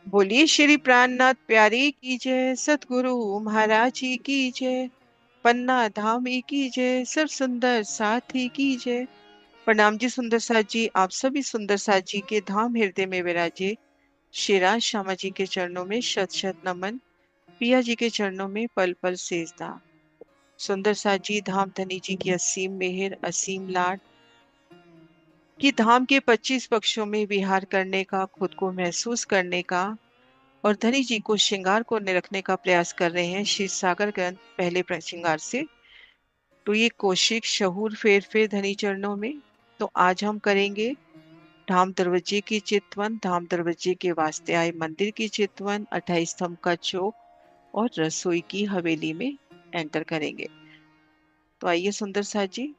बोलिए श्री प्राणनाथ प्यारी की जय, सतगुरु महाराज जी की जय, पन्ना धामी की जय, सब सुंदर साथी की जय। प्रणाम जी सुंदर साथ जी, आप सभी सुंदर साथ जी के धाम हृदय में विराजे श्री राज श्यामा जी के चरणों में शत शत नमन। पिया जी के चरणों में पल पल सेजदा। सुंदर साथ जी धाम धनी जी की असीम मेहर असीम लाड कि धाम के 25 पक्षों में विहार करने का, खुद को महसूस करने का और धनी जी को श्रृंगार को निरखने का प्रयास कर रहे हैं श्री सागर ग्रंथ पहले श्रृंगार से। तो ये कौशिक शहूर फेर धनी चरणों में। तो आज हम करेंगे धाम दरवाजे की चितवन, धाम दरवाजे के वास्ते आए मंदिर की चितवन, 28 स्तंभ का चौक और रसोई की हवेली में एंटर करेंगे। तो आइए सुंदर साथ जी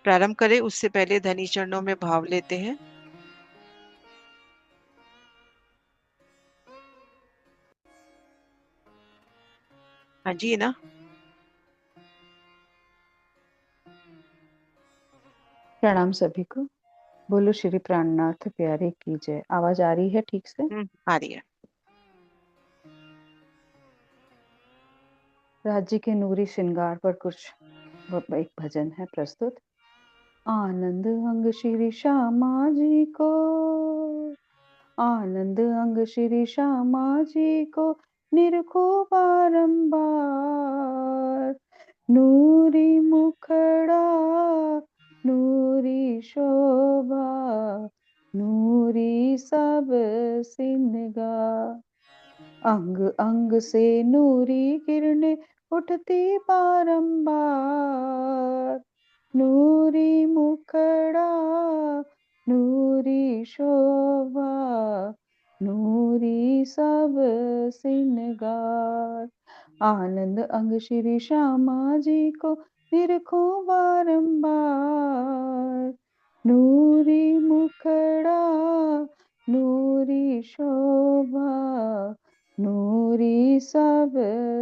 प्रारंभ करें, उससे पहले धनी चरणों में भाव लेते हैं। हाँ जी, है ना। प्रणाम सभी को। बोलो श्री प्राणनाथ प्यारे की जय। आवाज आ रही है ठीक से? आ रही है। राज्य के नूरी श्रृंगार पर कुछ एक भजन है प्रस्तुत। आनंद अंग श्री श्यामा जी को, आनंद अंग श्री श्यामा जी को निरखो बारंबार। नूरी मुखड़ा, नूरी शोभा, नूरी सब सिनगा। अंग अंग से नूरी किरणें उठती बारंबार। नूरी मुखड़ा, नूरी शोभा, नूरी सब सिनगार। आनंद अंग श्री श्यामा जी को निरखो बारंबार। नूरी मुखड़ा, नूरी शोभा, नूरी सब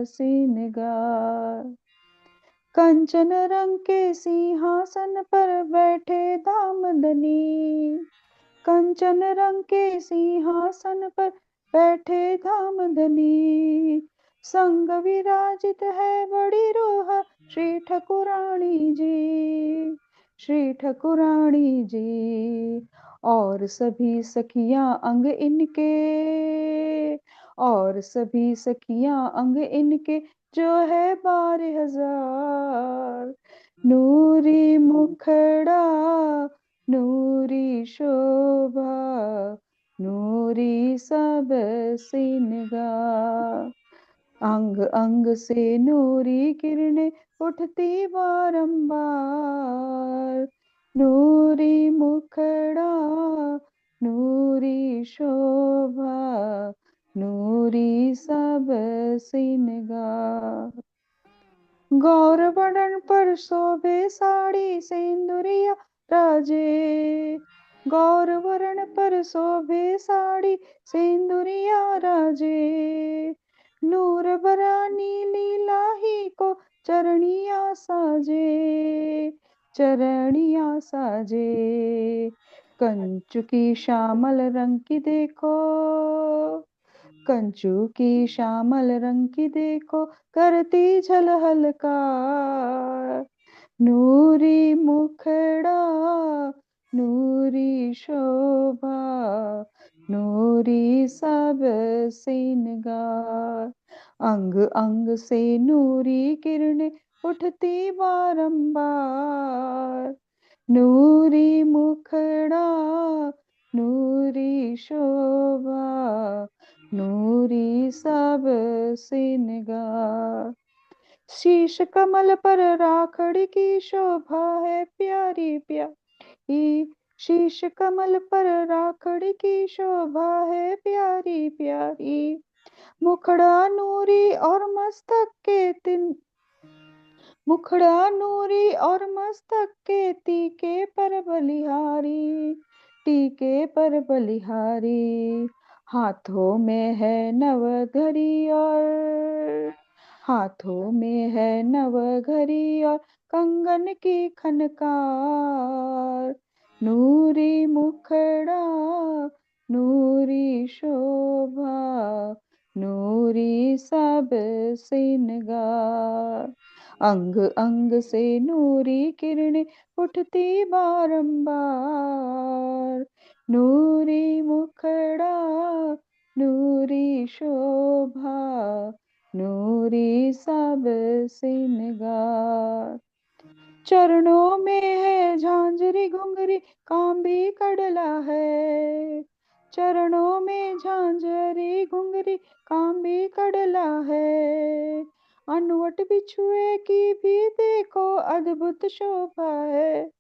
सिनगार। कंचन रंग के सिंहासन पर बैठे धामधनी, कंचन रंग के सिंहासन पर बैठे धामधनी। संग विराजित है बड़ी रोहा श्री ठकुरानी जी, श्री ठकुरानी जी। और सभी सखियां अंग इनके, और सभी सखियां अंग इनके जो है 12,000। नूरी मुखड़ा, नूरी शोभा, नूरी सब सिनगार। अंग अंग से नूरी किरणें उठती बारंबार। नूरी मुखड़ा, नूरी शोभा, नूरी सब सिनगार। गौर वर्णन पर शोभे साड़ी सिंदूरिया राजे, गौर वरण पर शोभे साड़ी सिंदूरिया राजे। नूर भरा नीली लाही को चरणिया साजे, चरणिया साजे। कंचु की श्यामल रंग की देखो, कंचू की श्यामल रंग की देखो करती झलहलकार। नूरी मुखड़ा, नूरी शोभा, नूरी सब सिनगार। अंग अंग से नूरी किरणें उठती बारंबार। नूरी मुखड़ा, नूरी शोभा, नूरी सब सिनगार। शीश कमल पर राखड़ी की शोभा है प्यारी प्यारी, शीश कमल पर राखड़ी की शोभा है प्यारी प्यारी। मुखड़ा नूरी और मस्तक के तिन, मुखड़ा नूरी और मस्तक के टीके पर बलिहारी, टीके पर बलिहारी। हाथों में है नवघड़ी और, हाथों में है नवघड़ी और कंगन की खनकार। नूरी मुखड़ा, नूरी नूरी शोभा, नूरी सब सिनगार। अंग अंग से नूरी किरणें उठती बारंबार, नूरी मुखड़ा, नूरी शोभा, नूरी सब सिनगार। चरणों में है झांझरी घुंघरी, कांबी कड़ला है। चरणों में झांझरी घुंघरी, कांबी कड़ला है। अनवट बिछुए की भी देखो अद्भुत शोभा है,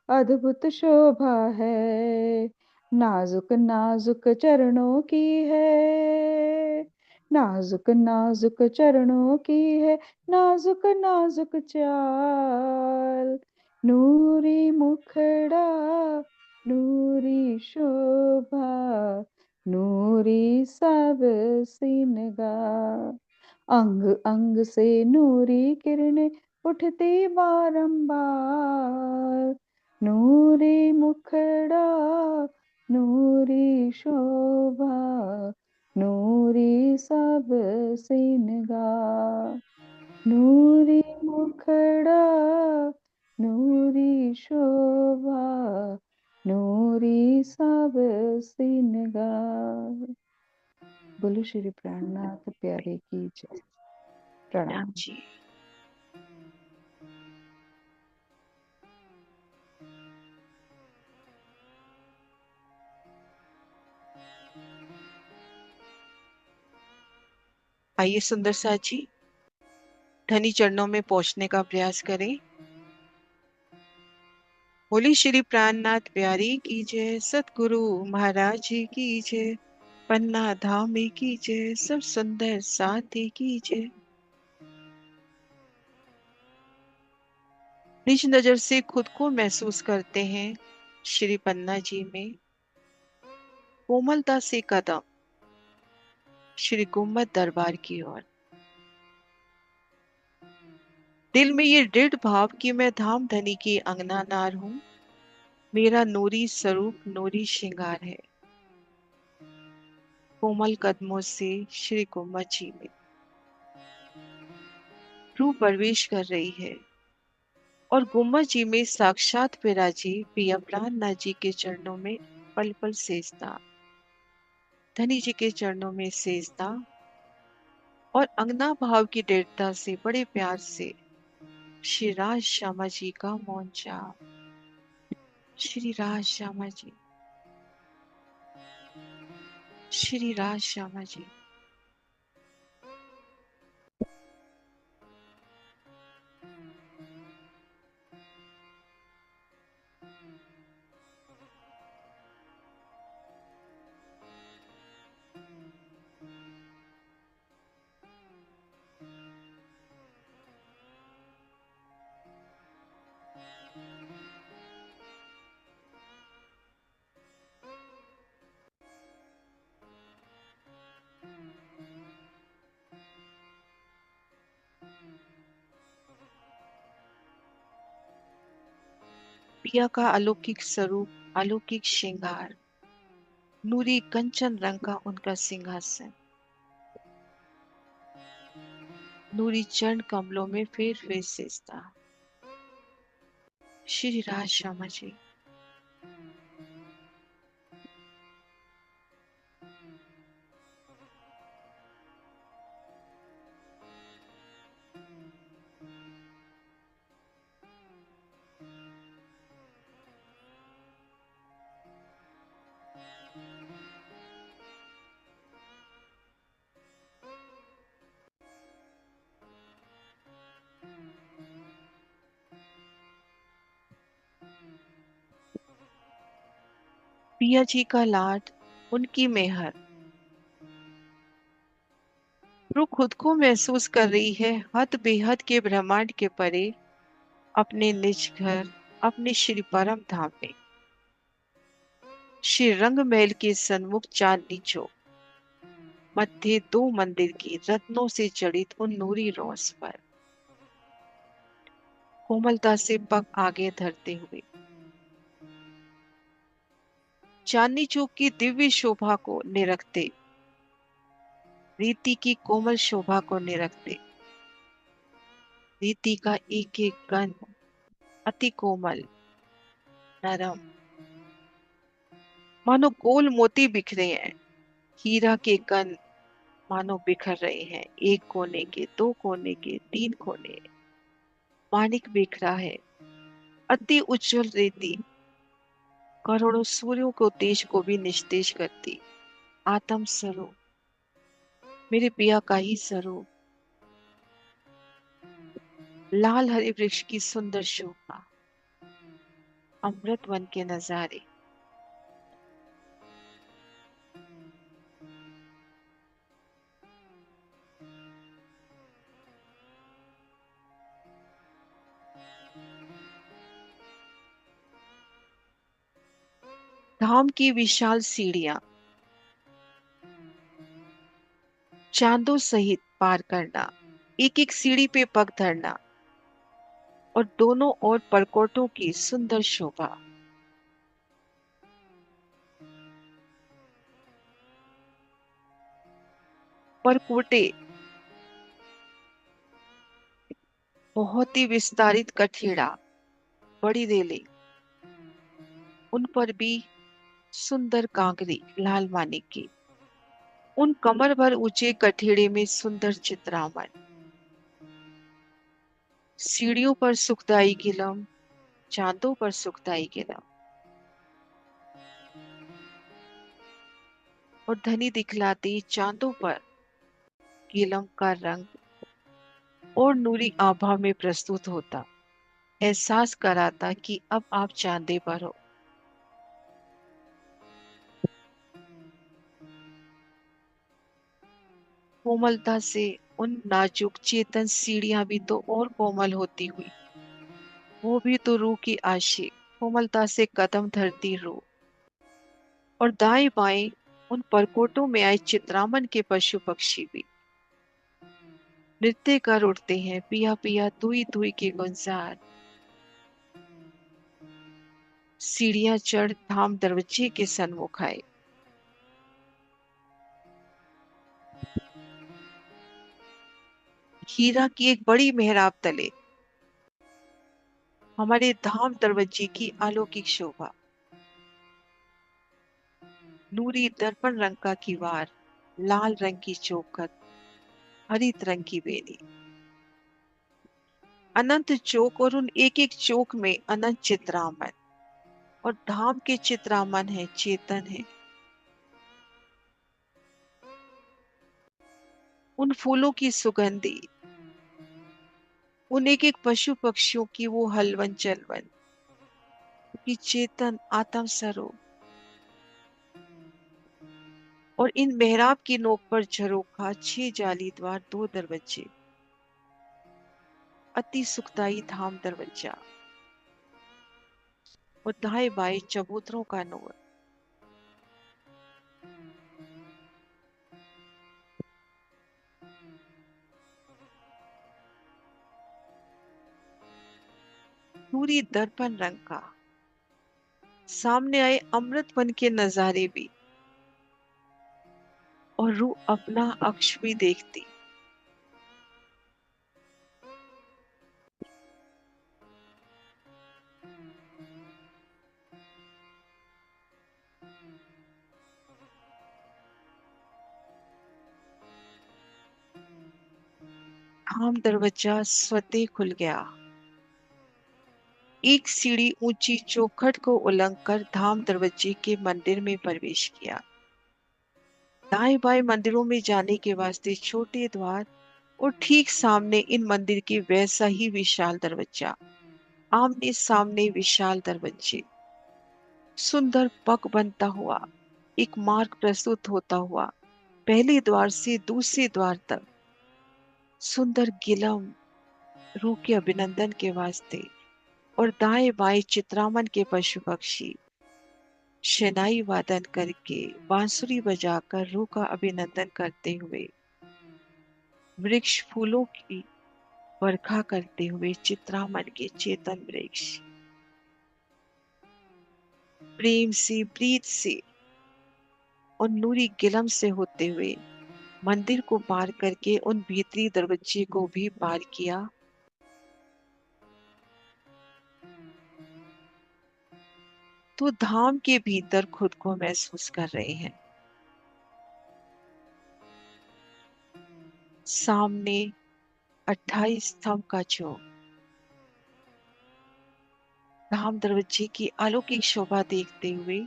अद्भुत शोभा है। नाजुक नाजुक चरणों की है, नाजुक नाजुक चरणों की है, नाजुक नाजुक चाल। नूरी मुखड़ा, नूरी शोभा, नूरी सब सिनगार। अंग अंग से नूरी किरणें उठती बारंबार, नूरी मुखड़ा, नूरी शोभा, नूरी सब सिनगार। नूरी मुखड़ा, नूरी शोभा, नूरी सब सिनगार। बोलो श्री प्राणनाथ प्यारे की जय। प्रणाम। राम जी। आइए सुंदर साथ जी, धनी चरणों में पहुंचने का प्रयास करें। बोली श्री प्राणनाथ प्यारी की जय, सतगुरु महाराज जी की जय, पन्ना धाम की जय, सब सुंदर साथी की जय। निज नजर से खुद को महसूस करते हैं श्री पन्ना जी में। कोमलता से कदम श्री गुम्बद दरबार की ओर, दिल में ये दृढ़ भाव कि मैं धाम धनी की अंगना नार हूं, मेरा नूरी स्वरूप नूरी श्रृंगार है। कोमल कदमों से श्री गुम्बद जी में रूह प्रवेश कर रही है और गुम्बद जी में साक्षात विराजी पिया प्राणनाथ जी के चरणों में पल पल सेजदा, धनी जी के चरणों में सेजदा और अंगना भाव की दृढ़ता से बड़े प्यार से श्री राज श्यामा जी का मौन जाप। श्री राज श्यामा जी, श्री राज श्यामा जी। पिया का अलौकिक स्वरूप, अलौकिक श्रृंगार, नूरी कंचन रंग का उनका सिंहासन, नूरी चरण कमलों में फेर फेर सिजदा। श्री राज श्यामा जी। पिया जी का लाड, उनकी मेहर, वो खुद को महसूस कर रही है हद बेहद के ब्रह्मांड के परे, अपने निज घर, अपने श्री परम धाम में, श्री रंग महल के सन्मुख चांदनी चौक, मध्य दो मंदिर की रत्नों से जड़ित उन नूरी रोज पर कोमलता से पग आगे धरते हुए चांदनी चौक की दिव्य शोभा को निरखते, रीति की कोमल शोभा को निरखते। रीति का एक एक कण अति कोमल, नरम, मानो गोल मोती बिखरे हैं। हीरा के कण मानो बिखर रहे हैं, एक कोने के, दो कोने के, तीन कोने। माणिक बिखरा है, अति उज्जवल रेती करोड़ों सूर्यों को तेज को भी निस्तेज करती। आत्म स्वरूप, मेरे पिया का ही स्वरूप। लाल हरे वृक्ष की सुंदर शोभा, अमृत वन के नजारे। धाम की विशाल सीढ़ियां, चांदों सहित पार करना, एक एक सीढ़ी पे पग धरना, और दोनों ओर परकोटों की सुंदर शोभा। परकोटे बहुत ही विस्तारित कठेड़ा, बड़ी रेलिंग, उन पर भी सुंदर कांकरी लाल मानिक की। उन कमर भर ऊंचे कठेड़े में सुंदर चित्रामन। सीढ़ियों पर सुखदाई गिलम, चांदों पर सुखदाई गिलम, और धनी दिखलाती चांदों पर गिलम का रंग और नूरी आभा में प्रस्तुत होता, एहसास कराता कि अब आप चांदे पर हो। कोमलता से उन नाजुक चेतन सीढ़ियां भी तो और कोमल होती हुई, वो भी तो रूह की आशिक कोमलता से कदम धरती रूह। और दाएं बाएं उन परकोटों में आए चित्रामन के पशु पक्षी भी नृत्य कर उठते हैं, पिया पिया दुई दुई के गुलजार। सीढ़ियां चढ़ धाम दरवाजे के सन्मुख आए। हीरा की एक बड़ी मेहराब तले हमारे धाम दरवाजे की अलौकिक शोभा। नूरी दर्पण रंग का किवाड़, लाल रंग की चौखट, हरित रंग की बेली, अनंत चौक, और उन एक एक चौक में अनंत चित्रामन। और धाम के चित्रामन है, चेतन है। उन फूलों की सुगंधी, उन एक एक पशु पक्षियों की वो हलवन चलवन की चेतन आत्म स्वरूप। और इन मेहराब की नोक पर झरोखा, 6 जालीदार 2 दरवाजे, अति सुखदाई धाम दरवाजा, और दाएं बाएं चबूतरों का नूर। पूरी दर्पण रंग का, सामने आए अमृत वन के नजारे भी, और रूह अपना अक्ष भी देखती। धाम दरवाजा स्वतः खुल गया। एक सीढ़ी ऊंची चौखट को उलंघ कर धाम दरवाजे के मंदिर में प्रवेश किया। दाएं बाएं मंदिरों में जाने के वास्ते छोटे द्वार, और ठीक सामने इन मंदिर के वैसा ही विशाल दरवाजा। आमने सामने विशाल दरवाजे, सुंदर पग बनता हुआ, एक मार्ग प्रस्तुत होता हुआ पहले द्वार से दूसरे द्वार तक। सुंदर गिलम रूह के अभिनंदन के वास्ते, और दाएं बाएं चित्रामन के पशु पक्षी शनाई वादन करके, बांसुरी बजाकर रूह का अभिनंदन करते हुए, वृक्ष फूलों की वर्षा करते हुए चित्रामन के चेतन वृक्ष प्रेम से, प्रीत से और नूरी गिलम से होते हुए मंदिर को पार करके उन भीतरी दरवाजे को भी पार किया। तो धाम के भीतर खुद को महसूस कर रहे हैं। सामने 28 स्तंभ का चौक। धाम दरवाजे की अलौकिक शोभा देखते हुए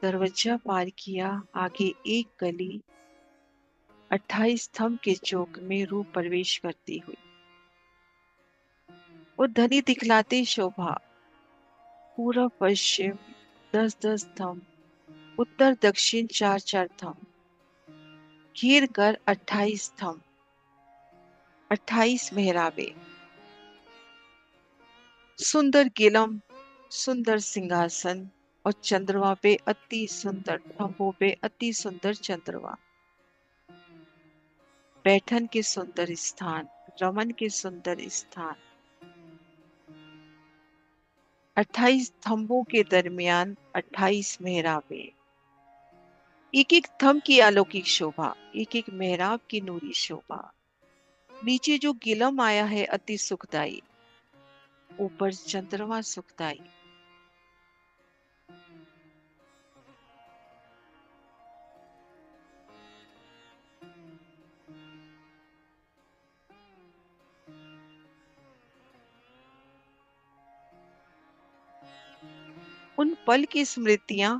दरवाजा पार किया। आगे एक गली 28 स्तंभ के चौक में रूप प्रवेश करती हुई वो धनी दिखलाती शोभा। पूर्व पश्चिम 10-10 स्तंभ, उत्तर दक्षिण 4-4 स्तंभ, घेर कर 28 स्तंभ, 28 मेहराबे, सुंदर गिलम, सुंदर सिंहासन और चंद्रमा पे अति सुंदर स्तंभों पे अति सुंदर चंद्रमा। बैठन के सुंदर स्थान, रमन के सुंदर स्थान। 28 स्तंभों के दरमियान 28 मेहराबे। एक एक स्तंभ की अलौकिक शोभा, एक एक मेहराब की नूरी शोभा। नीचे जो गिलम आया है अति सुखदाई, ऊपर चंद्रमा सुखदाई। उन पल की स्मृतियां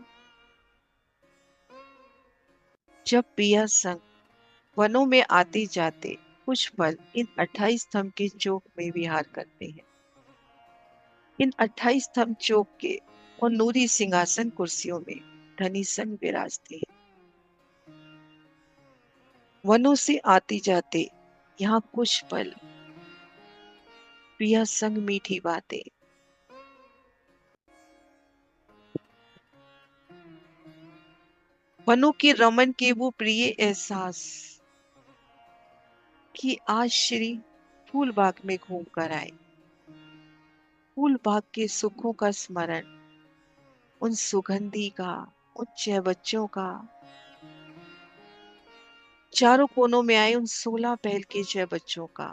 जब पिया संग वनों में आते जाते कुछ पल इन 28 स्तंभ के चौक में विहार करते हैं। इन 28 स्तंभ चौक के और नूरी सिंहासन कुर्सियों में धनी संग विराजते हैं। वनों से आते जाते यहाँ कुछ पल पिया संग मीठी बातें। वनों के रमन के वो प्रिय एहसास कि आज श्री फूल बाग में घूम कर आए। फूल बाग के सुखों का स्मरण, उन सुगंधी का, उन 6 बच्चों का, चारों कोनों में आए उन 16 पहल के 6 बच्चों का।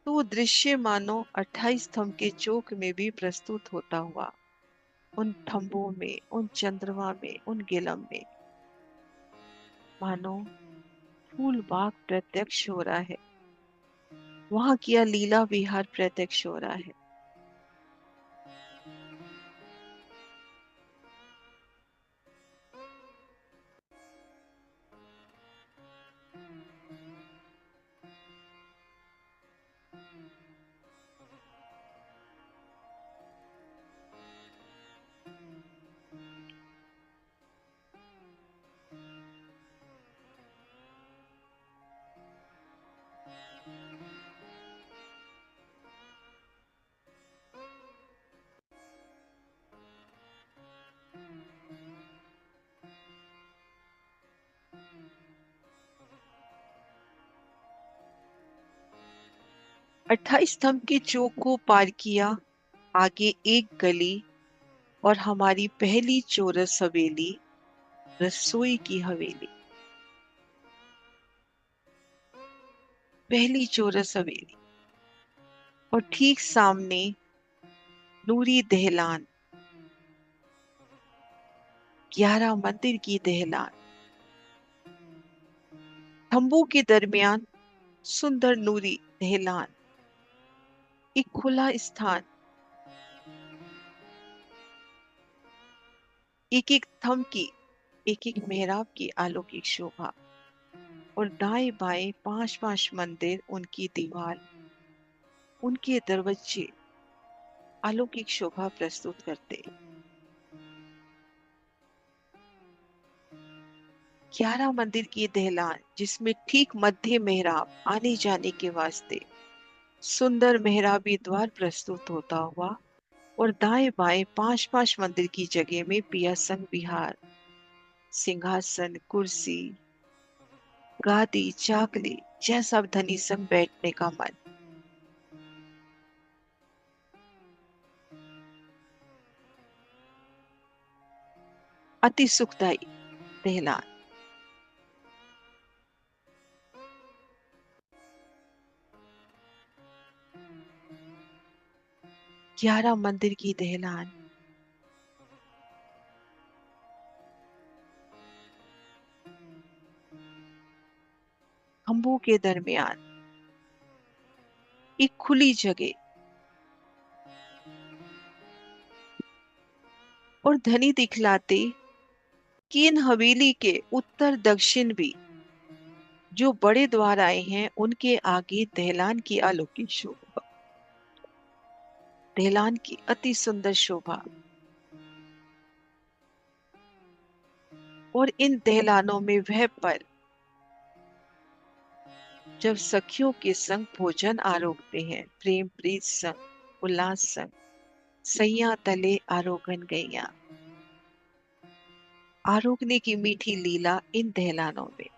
तो वो दृश्य मानो 28 स्तंभ के चौक में भी प्रस्तुत होता हुआ उन थंबों में, उन चंद्रमा में, उन गिलम में मानो फूल बाग प्रत्यक्ष हो रहा है। वहां किया लीला विहार प्रत्यक्ष हो रहा है। अट्ठाईस स्तंभ के चौक को पार किया। आगे एक गली और हमारी पहली चौरस हवेली, रसोई की हवेली। पहली चौरस हवेली और ठीक सामने नूरी दहलान, 11 मंदिर की दहलान। थंबों के दरमियान सुंदर नूरी दहलान, एक खुला स्थान। एक एक थंब की, एक एक मेहराब की अलौकिक शोभा और दाएं बाएं 5-5 मंदिर, उनकी दीवार, उनके दरवाजे अलौकिक शोभा प्रस्तुत करते। 11 मंदिर की दहलान जिसमें ठीक मध्य मेहराब आने जाने के वास्ते सुंदर मेहराबी द्वार प्रस्तुत होता हुआ और दाएं बाएं 5-5 मंदिर की जगह में पिया संग विहार, सिंहासन, कुर्सी, गादी, चाकली, जैसा धनी संग बैठने का मन। अति सुखदायी दहलान। ग्यारह मंदिर की दहलान। खंभों के दरमियान एक खुली जगह और धनी दिखलाते कि इन हवेली के उत्तर दक्षिण भी जो बड़े द्वार आए हैं उनके आगे दहलान की अलौकिक शोभा, दहलान की अति सुंदर शोभा। और इन दहलानों में वह पल जब सखियों के संग भोजन आरोगते हैं, प्रेम प्रीत संग उल्लास संग सैया तले आरोगन गैया, आरोगने की मीठी लीला इन दहलानों में।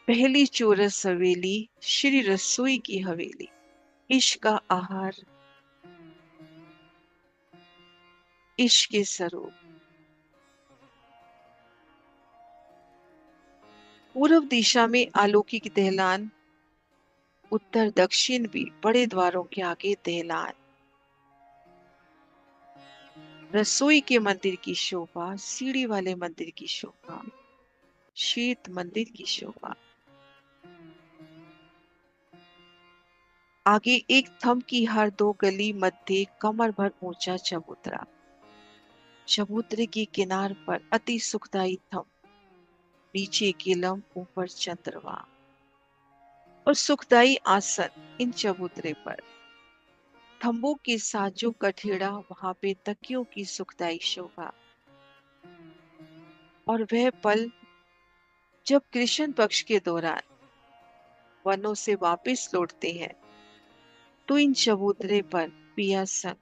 पहली चौरस हवेली श्री रसोई की हवेली, इश्क का आहार, इश्क के स्वरूप। पूर्व दिशा में अलौकिक दहलान, उत्तर दक्षिण भी बड़े द्वारों के आगे दहलान। रसोई के मंदिर की शोभा, सीढ़ी वाले मंदिर की शोभा, शीत मंदिर की शोभा। आगे एक थंब की हर दो गली मध्य कमर भर ऊंचा चबूतरा, चबूतरे की किनार पर अति सुखदायी थंब, नीचे किलम ऊपर चंद्रमा और सुखदायी आसन इन चबूतरे पर। थंबों के साथ जो कठेड़ा, वहां पे तकियों की सुखदायी शोभा। और वह पल जब कृष्ण पक्ष के दौरान वनों से वापस लौटते हैं तो इन चबूतरे पर पिया संग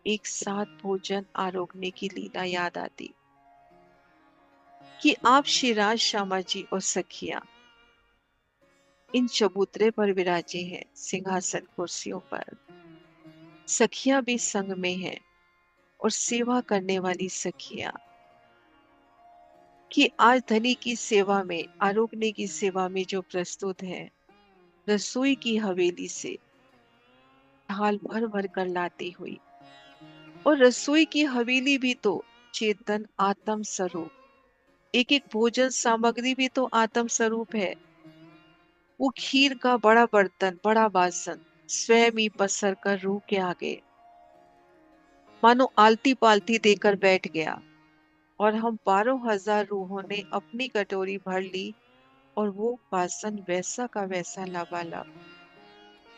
एक साथ भोजन आरोगने की लीला याद आती कि आप शिराज श्यामा जी और सखिया इन चबूतरे पर विराजे हैं सिंहासन कुर्सियों पर। सखिया भी संग में है और सेवा करने वाली सखिया कि आज धनी की सेवा में, आरोगने की सेवा में जो प्रस्तुत है, रसोई की हवेली से थाल भर भर कर लाती हुई। और रसोई की हवेली भी तो चेतन आत्म स्वरूप, एक एक भोजन सामग्री भी तो आत्म स्वरूप है। वो खीर का बड़ा बर्तन, बड़ा बासन स्वयं ही पसर कर रूह के आगे मानो आलती पालती देकर बैठ गया। और हम 12,000 रूहों ने अपनी कटोरी भर ली और वो बासन वैसा का वैसा लबालब।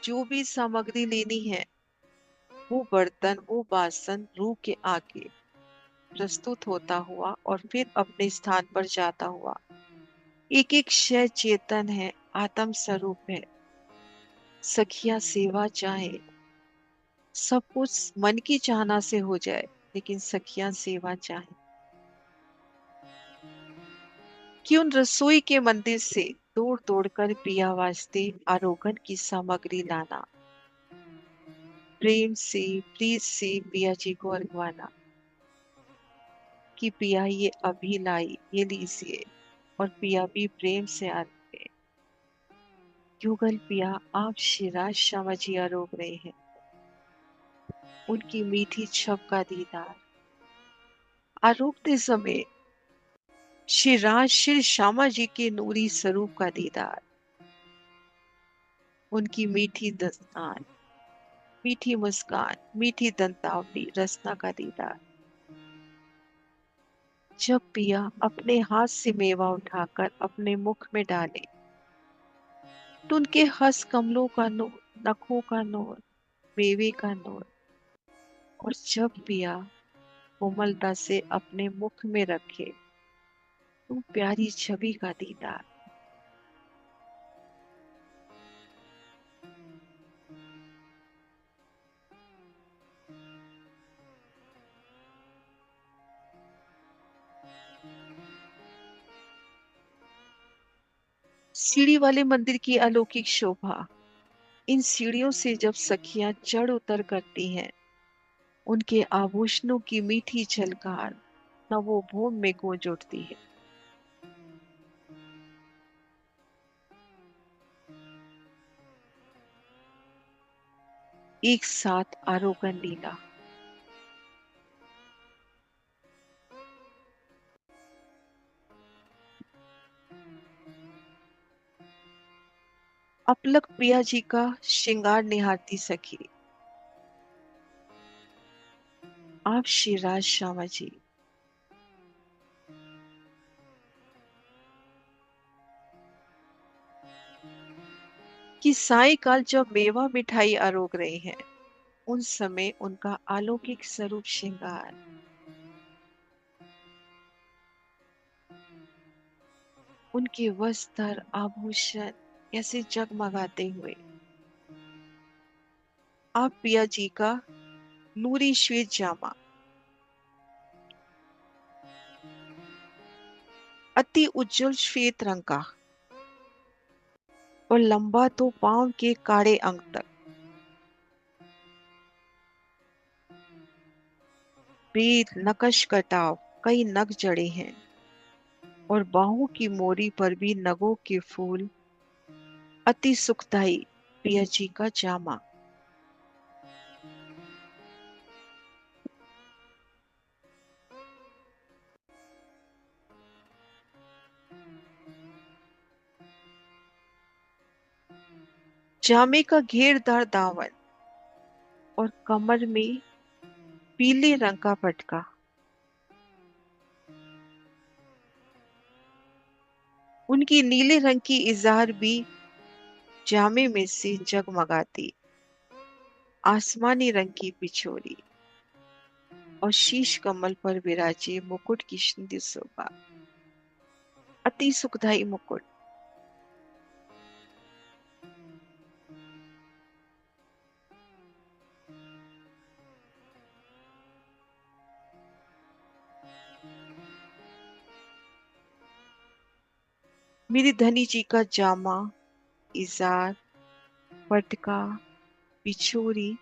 जो भी सामग्री लेनी है वो बर्तन, वो बासन रूह के आगे प्रस्तुत होता हुआ और फिर अपने स्थान पर जाता हुआ। एक एक शय चेतन है, आत्म स्वरूप है। सखिया सेवा चाहे, सब कुछ मन की चाहना से हो जाए, लेकिन सखिया सेवा चाहे कि उन रसोई के मंदिर से दौड़ दौड़ कर पिया वास्ते आरोगन की सामग्री लाना, प्रेम से प्रीत से पिया जी को अर्घवाना कि पिया ये अभी लाई, ये लीजिए। और पिया भी प्रेम से आते, युगल पिया आप शिराज श्यामा जी आरोग रहे हैं, उनकी मीठी छब का दीदार। आरोगते समय श्री श्यामा जी के नूरी स्वरूप का दीदार, उनकी मीठी दस्तान, मीठी मुस्कान, मीठी दंतावली, रसना का दीदार। जब पिया अपने हाथ से मेवा उठाकर अपने मुख में डाले तो उनके हंस कमलों का नूर, नखों का नूर, मेवे का नूर। और जब पिया कोमलता से अपने मुख में रखे तो प्यारी छवि का दीदार। सीढ़ी वाले मंदिर की अलौकिक शोभा। इन सीढ़ियों से जब सखियां चढ़ उतर करती हैं, उनके आभूषणों की मीठी झलकार नवोभूम में गूंज उठती है। एक साथ आरोहण लीला। अपलक प्रिया जी का श्रृंगार निहारती सखी। आप श्री राज श्यामा जी की सायकाल जब मेवा मिठाई आरोग रहे हैं, उन समय उनका अलौकिक स्वरूप श्रृंगार, उनके वस्त्र आभूषण ऐसे जगमगाते हुए। आप प्रिया जी का नूरी श्वेत जामा, अति उज्जवल श्वेत रंग का और लंबा तो पांव के काड़े अंग तक, वेद नकश कटाव कई नग जड़े हैं और बाहों की मोरी पर भी नगों के फूल। अति सुखदाई प्रिया जी का जामा। जामे का घेरदार दामन और कमर में पीले रंग का पटका। उनकी नीले रंग की इज़ार भी जामे में से जगमगाती। आसमानी रंग की पिछोरी और शीश कमल पर विराजे मुकुट की सुंदर शोभा। अति सुखदाई मुकुट। मेरी धनी जी का जामा, इज़ार, पटका, पिछोरी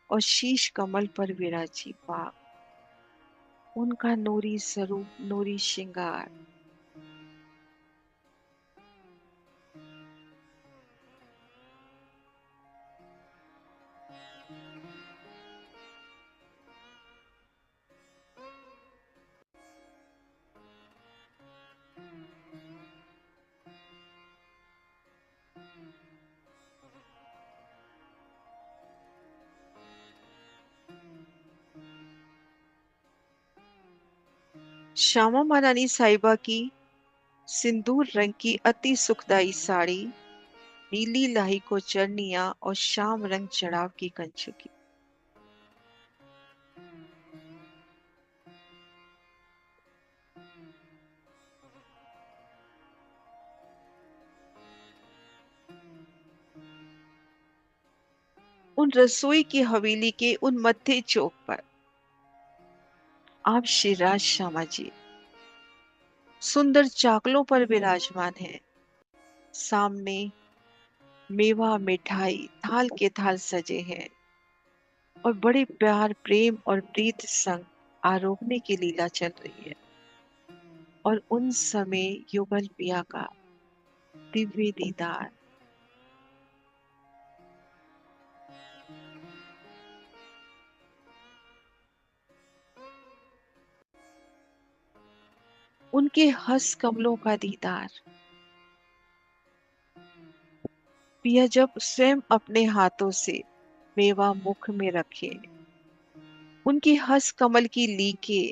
और शीश कमल पर विराजी बाग, उनका नूरी स्वरूप, नूरी श्रृंगार। श्यामा महारानी साहिबा की सिंदूर रंग की अति सुखदाई साड़ी, नीली लाही को चरनिया और श्याम रंग चढ़ाव की कंचुकी। उन रसोई की हवेली के उन मध्य चौक पर आप श्री राज श्यामा जी सुंदर चाकलों पर विराजमान हैं। सामने मेवा मिठाई थाल के थाल सजे हैं और बड़े प्यार प्रेम और प्रीत संग आरोगने की लीला चल रही है। और उन समय युगल पिया का दिव्य दीदार। उनके हंस कमलों का दीदार। पिया जब स्वयं अपने हाथों से मेवा मुख में रखे, उनकी हंस कमल की लीके,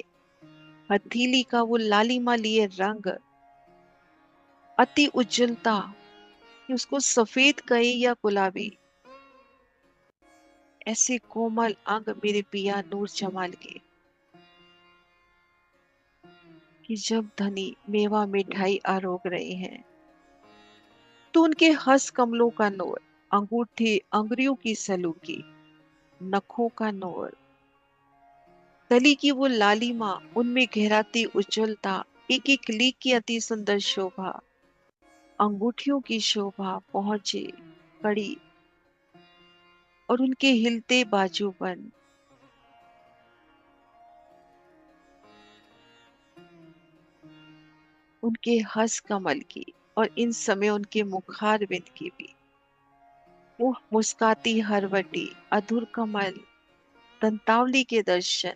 हथेली का वो लालिमा लिए रंग, अति उज्जवलता, कि उसको सफेद कहे या गुलाबी, ऐसे कोमल अंग मेरे पिया नूर जमाल के, कि जब धनी मेवा मिठाई आरोग रहे हैं तो उनके हंस कमलों का नूर, अंगूठे अंगुरियों की सलूकी, नखों का नूर, तली की वो लालिमा, उनमें गहराती उज्जवलता, एक एक लीक की अति सुंदर शोभा, अंगूठियों की शोभा पहुंचे कड़ी और उनके हिलते बाजूबन। उनके हंस कमल की और इन समय उनके मुखार बिंद की भी। वो मुस्काती हरवटी अधुर कमल दंतावली के दर्शन,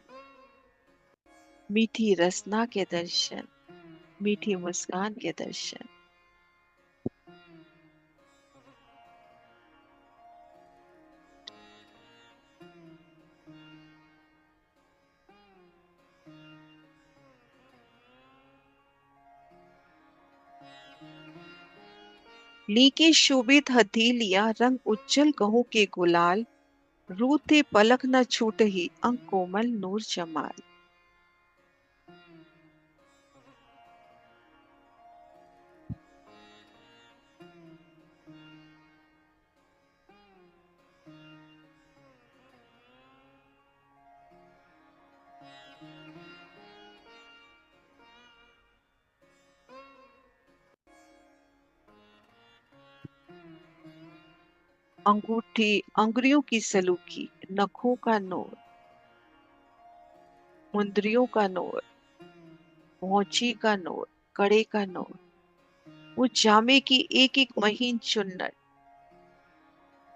मीठी रसना के दर्शन, मीठी मुस्कान के दर्शन। लीके शोभित हथेलियां रंग उज्जल गहू के गुलाल, रूठे पलक न छूट ही अंग कोमल नूर जमाल। अंगूठी अंगुरियों की सलूकी, नखों का नूर, मुंदरियों का नूर, मोची का नूर, कड़े का नूर। वो जामे की एक एक महीन चुन्नट,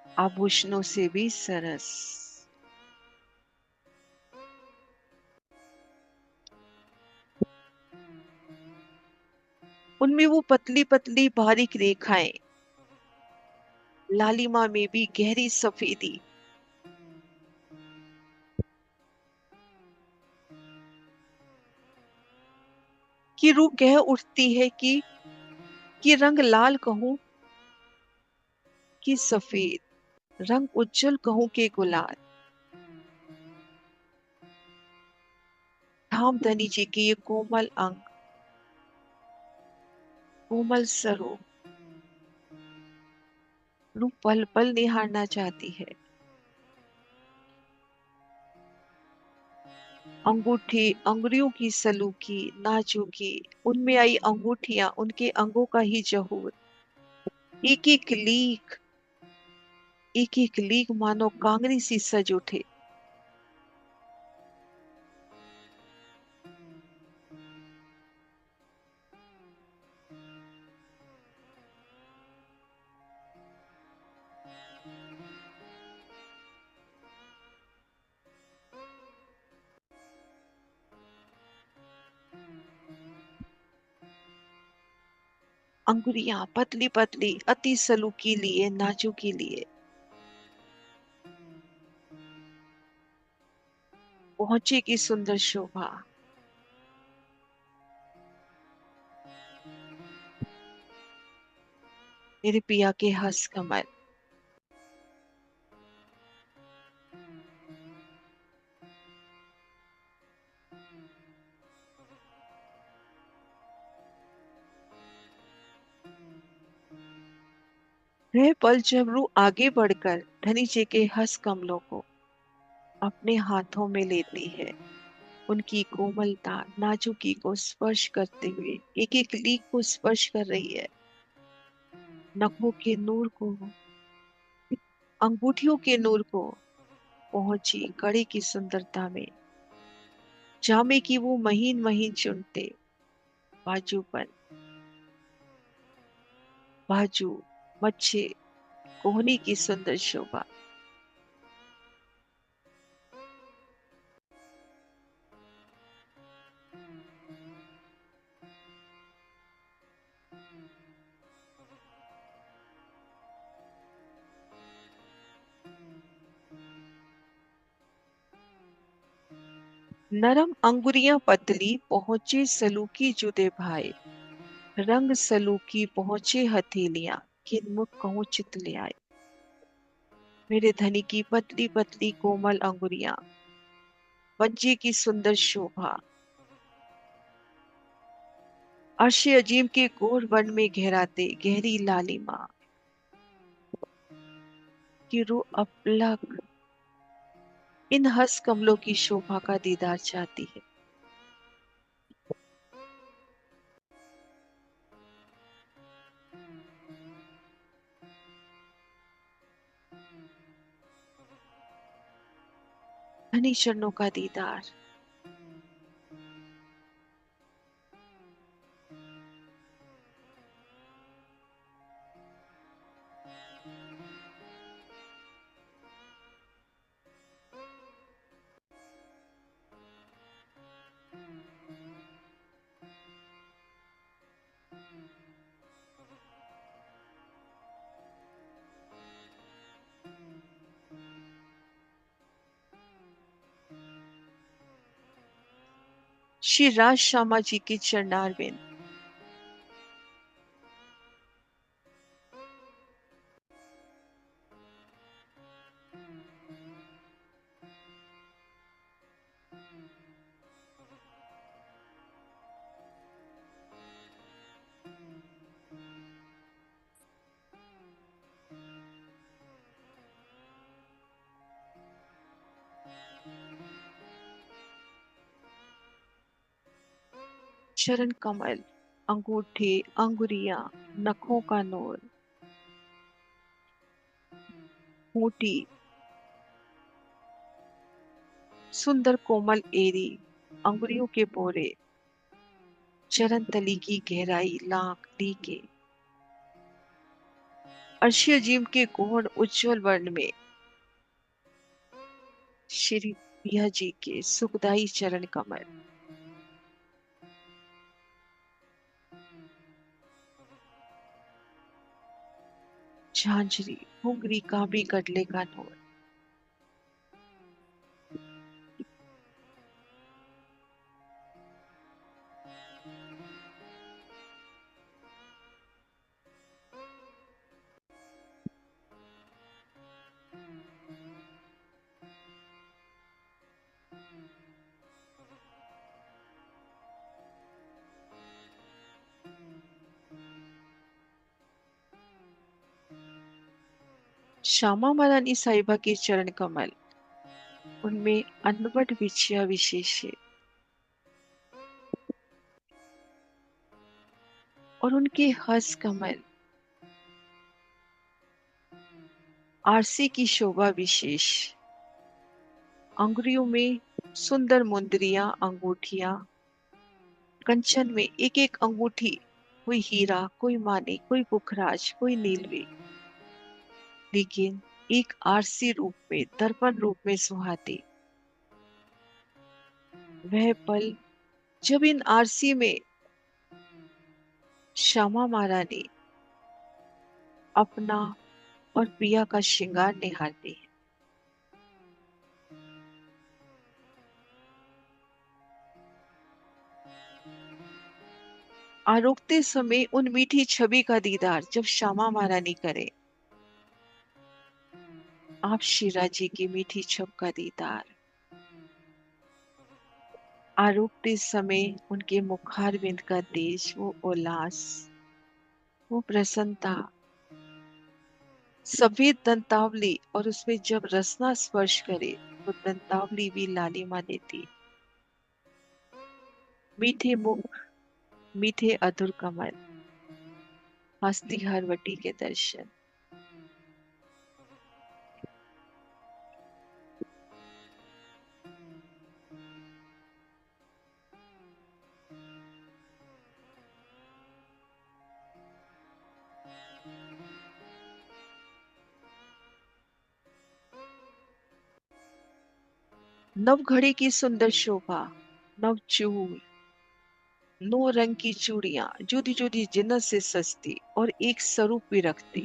आभूषणों से भी सरस। उनमें वो पतली पतली बारीक रेखाएं, लालिमा में भी गहरी सफेदी। की रूह कह उठती है कि रंग लाल कहूं कि सफेद, रंग उज्जवल कहूं के गुलाल। धामधनी जी के ये कोमल अंग, कोमल सरो, रूह पल पल निहारना चाहती है। अंगूठी अंगुरियों की सलूकी नाजुकी, उनमें आई अंगूठियां उनके अंगों का ही जहूर। एक एक लीक मानो कांगरी सी सज उठे। अंगुरियां पतली पतली अति सलूकी लिए नाजुकी लिए, पहुंचे की सुंदर शोभा। मेरे पिया के हंस कमल। वह पल जब रूह आगे बढ़कर धनी जी के हंस कमलों को अपने हाथों में लेती है, उनकी कोमलता नाजुकी को स्पर्श करते हुए एक एक लीक को स्पर्श कर रही है। नखों के नूर को, अंगूठियों के नूर को, पहुंची कड़ी की सुंदरता में। जामे की वो महीन महीन चुनते, बाजूपन, बाजू, मच्छे, कोहनी की सुंदर शोभा। नरम अंगुरियां पतली पहुंचे सलूकी जुदे भाई, रंग सलूकी पहुंचे हथेलियां, किन मुख कहूं चित ले आए। मेरे धनी की पतली पतली कोमल अंगुरियां, पंजे की सुंदर शोभा। अर्श अजीम के गोर वन में गहराते गहरी लालिमा की रूह अपलक इन हंस कमलों की शोभा का दीदार चाहती है। धनी चरणों का दीदार। श्री राज श्यामा जी के चरणारविंद। चरण कमल, अंगूठे, अंगुरियां, नखों का नूर, होठी, सुंदर कोमल एरी, अंगुरियों के पोरे, चरण तली की गहराई लाख लीके, अर्शी अजीम के गौण उज्जवल वर्ण में श्री पिया जी के सुखदाई चरण कमल। झांझरी, घुंघरी का भी गडले का नूर। श्यामा महारानी साहिबा के चरण कमल, उनमें अनवट विजया विशेष है और उनके हस कमल आरसी की शोभा विशेष। अंगुरियों में सुंदर मुंदरियां, अंगूठियां, कंचन में एक एक अंगूठी, कोई हीरा, कोई मानिक, कोई पुखराज, कोई नीलवी, लेकिन एक आरसी रूप में, दर्पण रूप में सुहाती। वह पल जब इन आरसी में श्यामा महारानी अपना और पिया का श्रृंगार निहारती है। आरोगते समय उन मीठी छवि का दीदार जब श्यामा महारानी करे, आप शीरा जी की मीठी छब का दीदार। आरोगते समय उनके मुखारविंद का तेज, वो उल्लास, वो प्रसन्नता, सफेद दंतावली, और उसमें जब रसना स्पर्श करे तो दंतावली भी लालिमा देती। मीठे मुख, मीठे अधुर कमल, हंसती हरवटी के दर्शन। नव घड़ी की सुंदर शोभा, नव चूड़, नौ रंग की चूड़ियां, जुदी जुदी जिन्नत से सस्ती और एक स्वरूप भी रखती।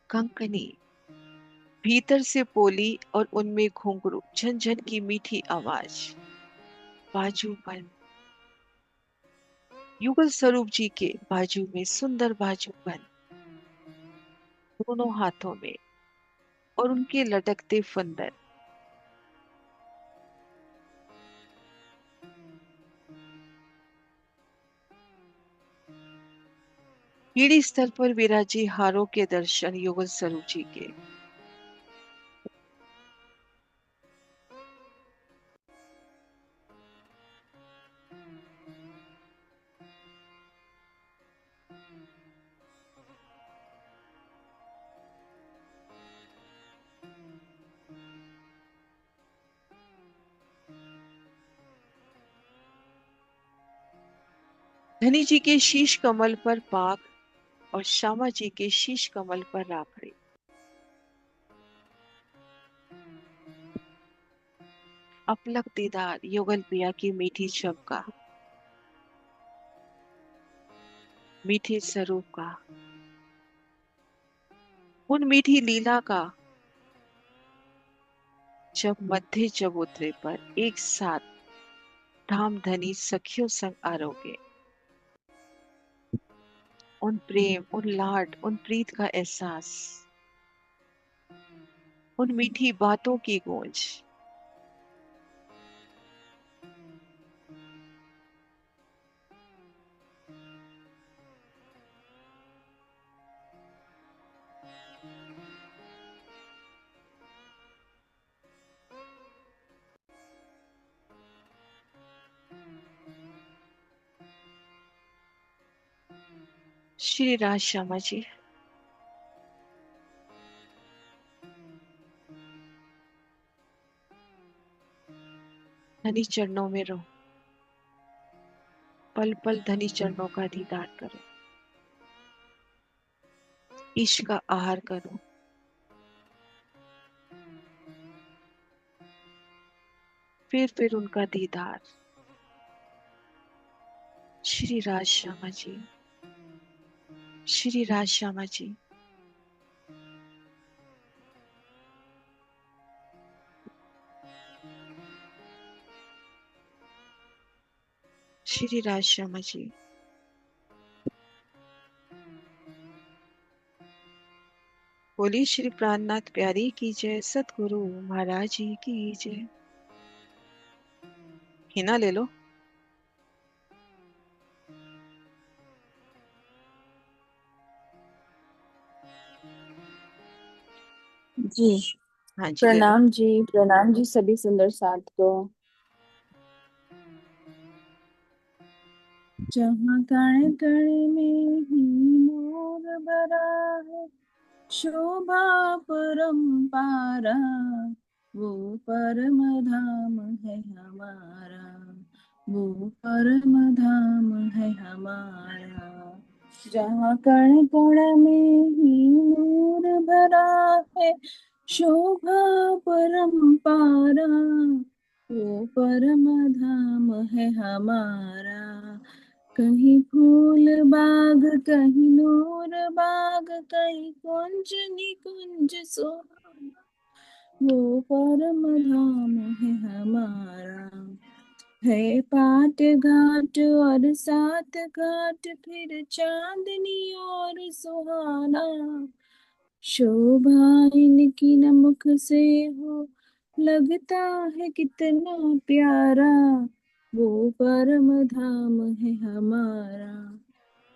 कंकनी, भीतर से पोली और उनमें घुंघरू, झनझन की मीठी आवाज। बाजूबन, युगल स्वरूप जी के बाजू में सुंदर बाजूबन, दोनों हाथों में, और उनके लटकते फंदर। पीढ़ी स्तर पर विराजे हारों के दर्शन युगल स्वरूप जी के। धनी जी के शीश कमल पर पाग और श्यामा जी के शीश कमल पर राखड़ी। अपलक दीदार युगल पिया की मीठी शब का, मीठे स्वरूप का, उन मीठी लीला का, जब मध्य चबूतरे पर एक साथ धाम धनी सखियों संग आरोगे। उन प्रेम, उन लाड, उन प्रीत का एहसास, उन मीठी बातों की गूंज। श्री राज श्यामा जी, धनी चरणों में रहो, पल पल धनी चरणों का दीदार करो, इश्क का आहार करो। फिर उनका दीदार। श्री राज श्यामा जी, श्री राज श्यामा जी। श्री राज श्यामा जी। बोली श्री प्राणनाथ प्यारी की जय, सतगुरु महाराज जी की जय। हिना ले लो। जी हाँ जी ले लो। प्रणाम जी सभी सुंदर साथ को। जहाँ कण कण में ही मोर भरा है, शोभा परम्पारा, वो परम धाम है हमारा, वो परम धाम है हमारा। जहाँ कण कण में ही नूर भरा है, शोभा परम्पारा, वो परम धाम है हमारा। कहीं फूल बाग, कहीं नूर बाग, कहीं कुंज निकुंज सुहाना, वो परम धाम है हमारा। है पाट घाट और सात घाट, फिर चांदनी और सुहाना, शोभा इनकी न मुख से हो, लगता है कितना प्यारा, वो परम धाम है हमारा।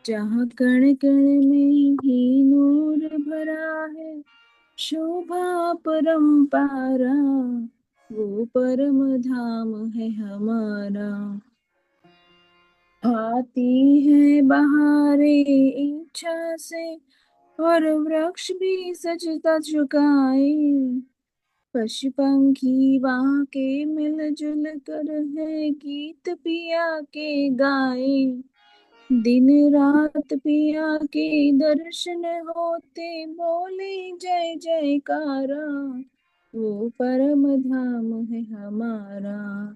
जहाँ कण कण में ही नूर भरा है, शोभा परम्पारा, वो परम धाम है हमारा। आती है बहारे इच्छा से, और वृक्ष भी सजता झुकाए, पशु पंखी वहाँ के मिलजुल कर है गीत पिया के गाए। दिन रात पिया के दर्शन होते, बोले जय जयकारा, वो परम धाम है हमारा।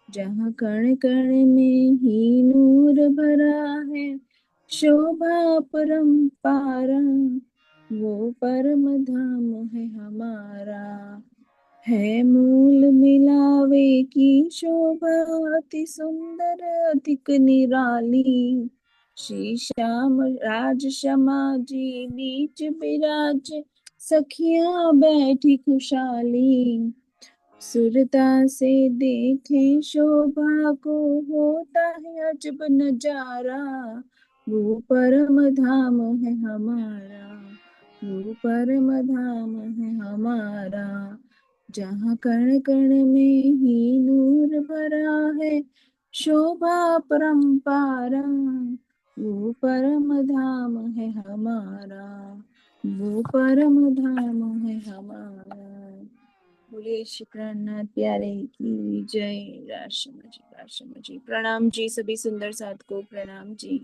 जहाँ कण कण में ही नूर भरा है, शोभा परम्पारा, वो परम धाम है हमारा। है मूल मिलावे की शोभा, अति सुंदर अधिक निराली, श्री श्याम राज शमा जी बीच बिराज, सखियां बैठी खुशहाली। सुरता से देखें शोभा को, होता है अजब नजारा, वो परम धाम है हमारा, वो परम धाम है हमारा। जहाँ कण कण में ही नूर भरा है, शोभा परम्पारा, वो परम धाम है हमारा, वो परम धाम है हमारा। बोले श्री प्राणनाथ प्यारे की जय। राशम जी प्रणाम जी, सभी सुंदर साथ को प्रणाम जी।